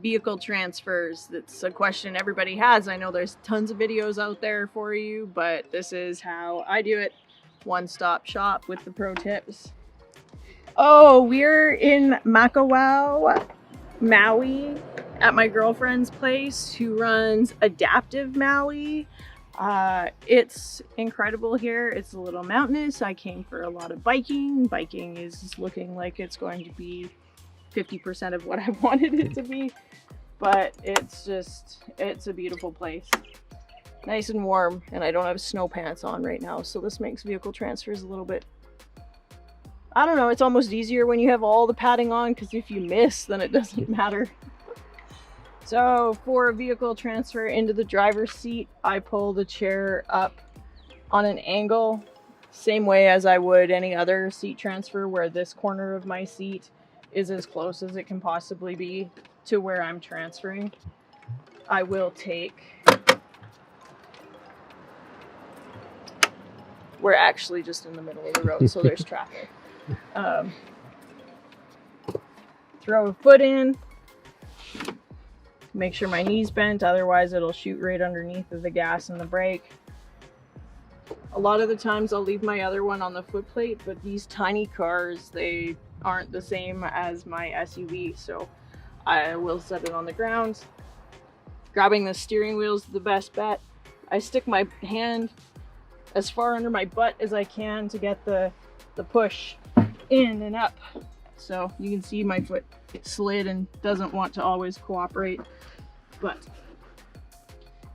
vehicle transfers. That's a question everybody has. I know there's tons of videos out there for you, but this is how I do it. One-stop shop with the pro tips. Oh, we're in Makawao, Maui, at my girlfriend's place who runs Adaptive Maui. It's incredible here. It's a little mountainous. I came for a lot of biking. Biking is looking like it's going to be 50% of what I wanted it to be, but it's a beautiful place. Nice and warm, and I don't have snow pants on right now, so this makes vehicle transfers a little bit, I don't know, it's almost easier when you have all the padding on, because if you miss, then it doesn't matter. So for a vehicle transfer into the driver's seat, I pull the chair up on an angle, same way as I would any other seat transfer, where this corner of my seat is as close as it can possibly be to where I'm transferring. I will take, we're actually just in the middle of the road, so there's traffic. Throw a foot in, make sure my knee's bent, otherwise it'll shoot right underneath of the gas and the brake. A lot of the times I'll leave my other one on the foot plate, but these tiny cars, they aren't the same as my SUV, so I will set it on the ground. Grabbing the steering wheel is the best bet. I stick my hand as far under my butt as I can to get the push in and up. So you can see my foot slid and doesn't want to always cooperate, but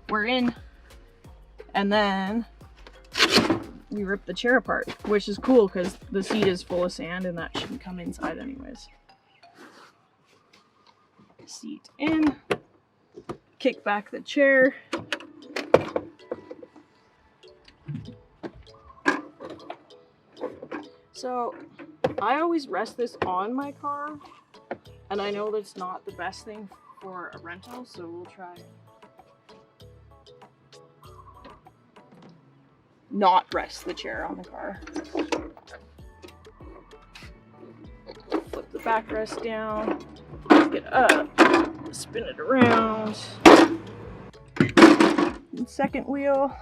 we're in. And then we rip the chair apart, which is cool because the seat is full of sand and that shouldn't come inside anyways. Seat in, kick back the chair. So I always rest this on my car, and I know that's not the best thing for a rental, so we'll try not rest the chair on the car. Flip the backrest down, pick it up, spin it around. And second wheel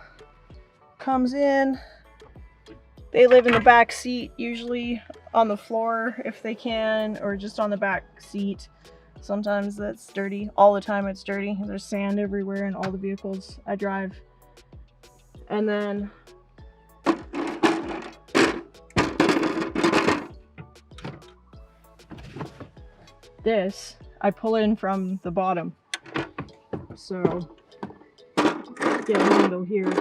comes in. They live in the back seat, usually on the floor if they can, or just on the back seat. Sometimes that's dirty. All the time it's dirty. There's sand everywhere in all the vehicles I drive. And then this, I pull in from the bottom. So, get a handle here.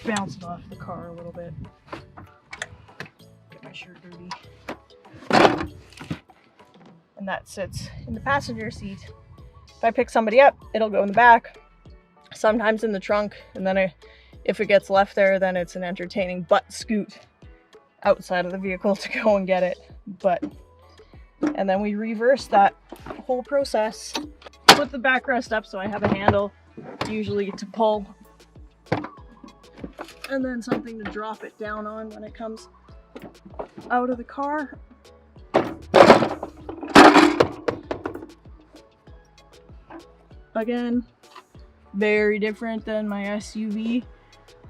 Bounce it off the car a little bit. Get my shirt dirty. And that sits in the passenger seat. If I pick somebody up, it'll go in the back, sometimes in the trunk, and then if it gets left there, then it's an entertaining butt scoot outside of the vehicle to go and get it. And then we reverse that whole process. Put the backrest up so I have a handle, usually to pull, and then something to drop it down on when it comes out of the car. Again, very different than my SUV.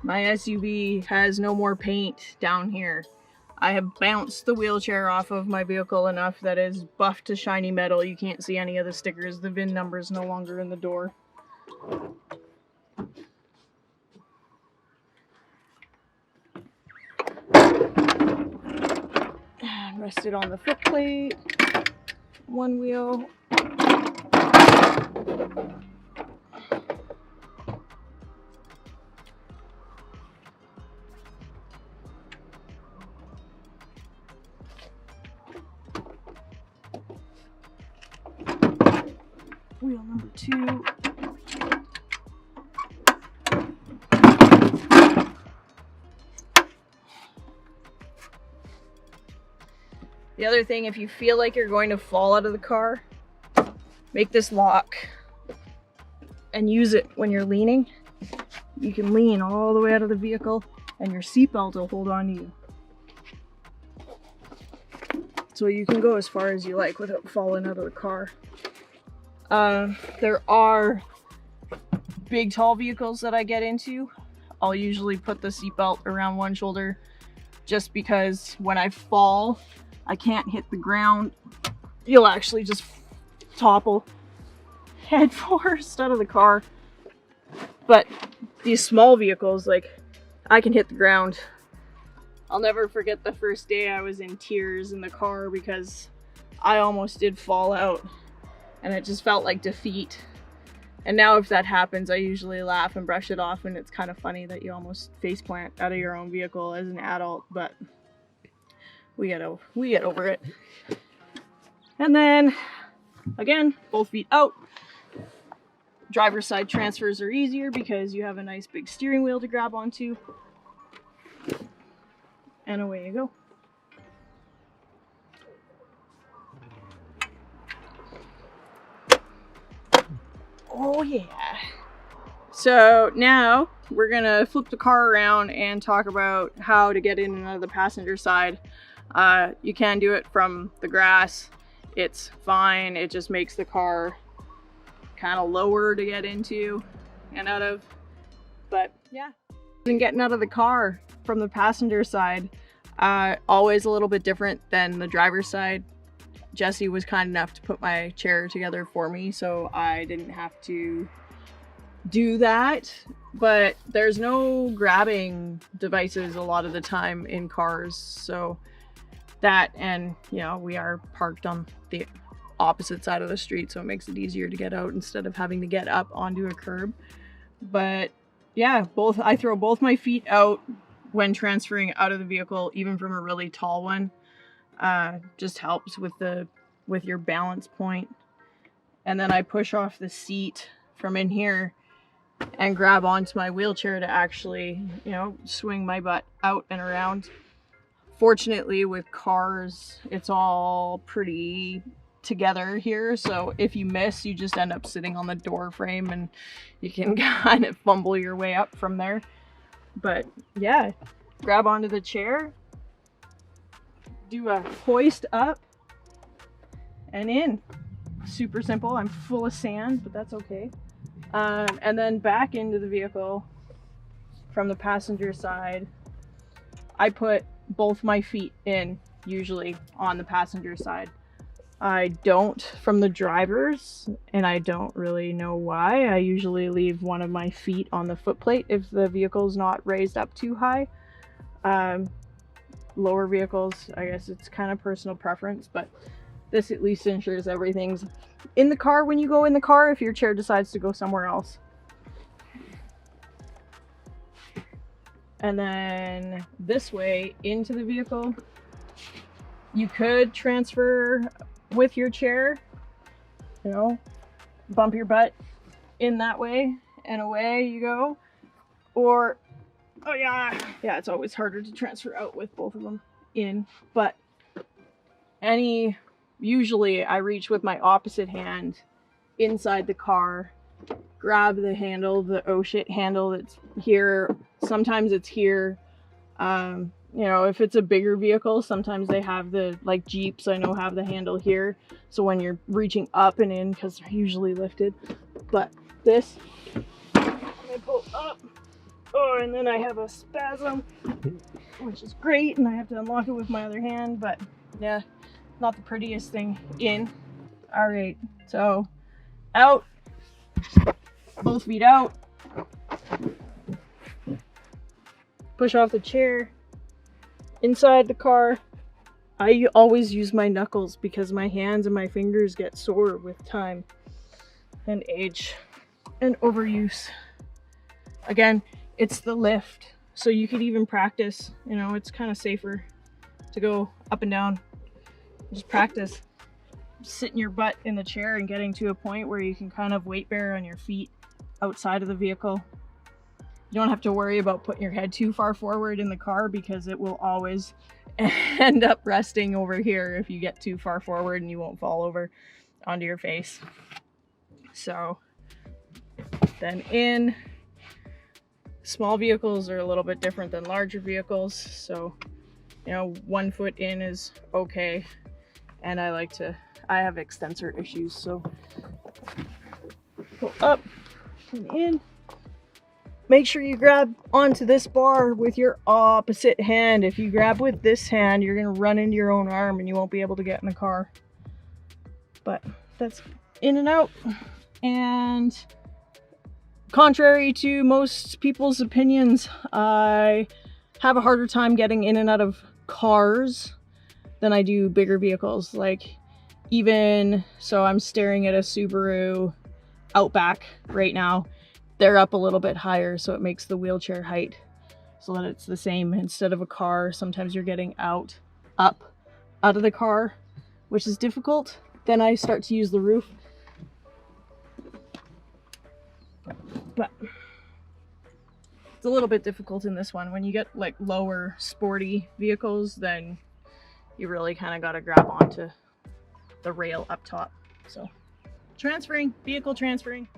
My SUV has no more paint down here. I have bounced the wheelchair off of my vehicle enough that it's buffed to shiny metal. You can't see any of the stickers. The VIN number is no longer in the door. Rest it on the foot plate. One wheel. Wheel number 2. The other thing, if you feel like you're going to fall out of the car, make this lock and use it when you're leaning. You can lean all the way out of the vehicle and your seatbelt will hold on to you. So you can go as far as you like without falling out of the car. There are big tall vehicles that I get into. I'll usually put the seatbelt around one shoulder just because when I fall, I can't hit the ground. You'll actually just topple head first out of the car. But these small vehicles, like, I can hit the ground. I'll never forget the first day I was in tears in the car because I almost did fall out and it just felt like defeat. And now if that happens, I usually laugh and brush it off, and it's kind of funny that you almost faceplant out of your own vehicle as an adult, but we get over it. And then, again, both feet out. Driver's side transfers are easier because you have a nice big steering wheel to grab onto. And away you go. Oh yeah. So now we're gonna flip the car around and talk about how to get in and out of the passenger side. You can do it from the grass. It's fine. It just makes the car kind of lower to get into and out of. But yeah. And getting out of the car from the passenger side, always a little bit different than the driver's side. Jesse was kind enough to put my chair together for me, so I didn't have to do that. But there's no grabbing devices a lot of the time in cars, so that, and you know, we are parked on the opposite side of the street, so it makes it easier to get out instead of having to get up onto a curb. But yeah, I throw both my feet out when transferring out of the vehicle, even from a really tall one. Just helps with your balance point. And then I push off the seat from in here and grab onto my wheelchair to actually, you know, swing my butt out and around. Fortunately, with cars, it's all pretty together here, so if you miss, you just end up sitting on the door frame and you can kind of fumble your way up from there. But yeah, grab onto the chair, do a hoist up and in. Super simple. I'm full of sand, but that's okay. And then back into the vehicle from the passenger side. I put both my feet in, usually on the passenger side. I don't from the driver's, and I don't really know why. I usually leave one of my feet on the footplate if the vehicle's not raised up too high. Lower vehicles, I guess it's kind of personal preference, but this at least ensures everything's in the car when you go in the car if your chair decides to go somewhere else. And then this way into the vehicle, you could transfer with your chair, you know, bump your butt in that way and away you go. Or, oh yeah, it's always harder to transfer out with both of them in, but usually I reach with my opposite hand inside the car, grab the handle, the oh shit handle that's here. Sometimes it's here. You know, if it's a bigger vehicle, sometimes they have the, like Jeeps, I know, have the handle here. So when you're reaching up and in, because they're usually lifted. But this, I pull up, oh, and then I have a spasm, which is great, and I have to unlock it with my other hand, but yeah, not the prettiest thing in. All right, so out, both feet out, push off the chair. Inside the car, I always use my knuckles because my hands and my fingers get sore with time and age and overuse. Again, it's the lift, so you could even practice, you know, it's kind of safer to go up and down. Just practice sitting your butt in the chair and getting to a point where you can kind of weight bear on your feet outside of the vehicle. You don't have to worry about putting your head too far forward in the car because it will always end up resting over here if you get too far forward, and you won't fall over onto your face. So then in. small vehicles are a little bit different than larger vehicles. So, you know, 1 foot in is okay. And I have extensor issues, so go up and in. Make sure you grab onto this bar with your opposite hand. If you grab with this hand, you're gonna run into your own arm and you won't be able to get in the car. But that's in and out. And contrary to most people's opinions, I have a harder time getting in and out of cars than I do bigger vehicles. Like, even so, I'm staring at a Subaru Outback right now. They're up a little bit higher, so it makes the wheelchair height so that it's the same. Instead of a car, sometimes you're getting up out of the car, which is difficult. Then I start to use the roof. But it's a little bit difficult in this one. When you get like lower sporty vehicles, then you really kind of got to grab onto the rail up top. So vehicle transferring.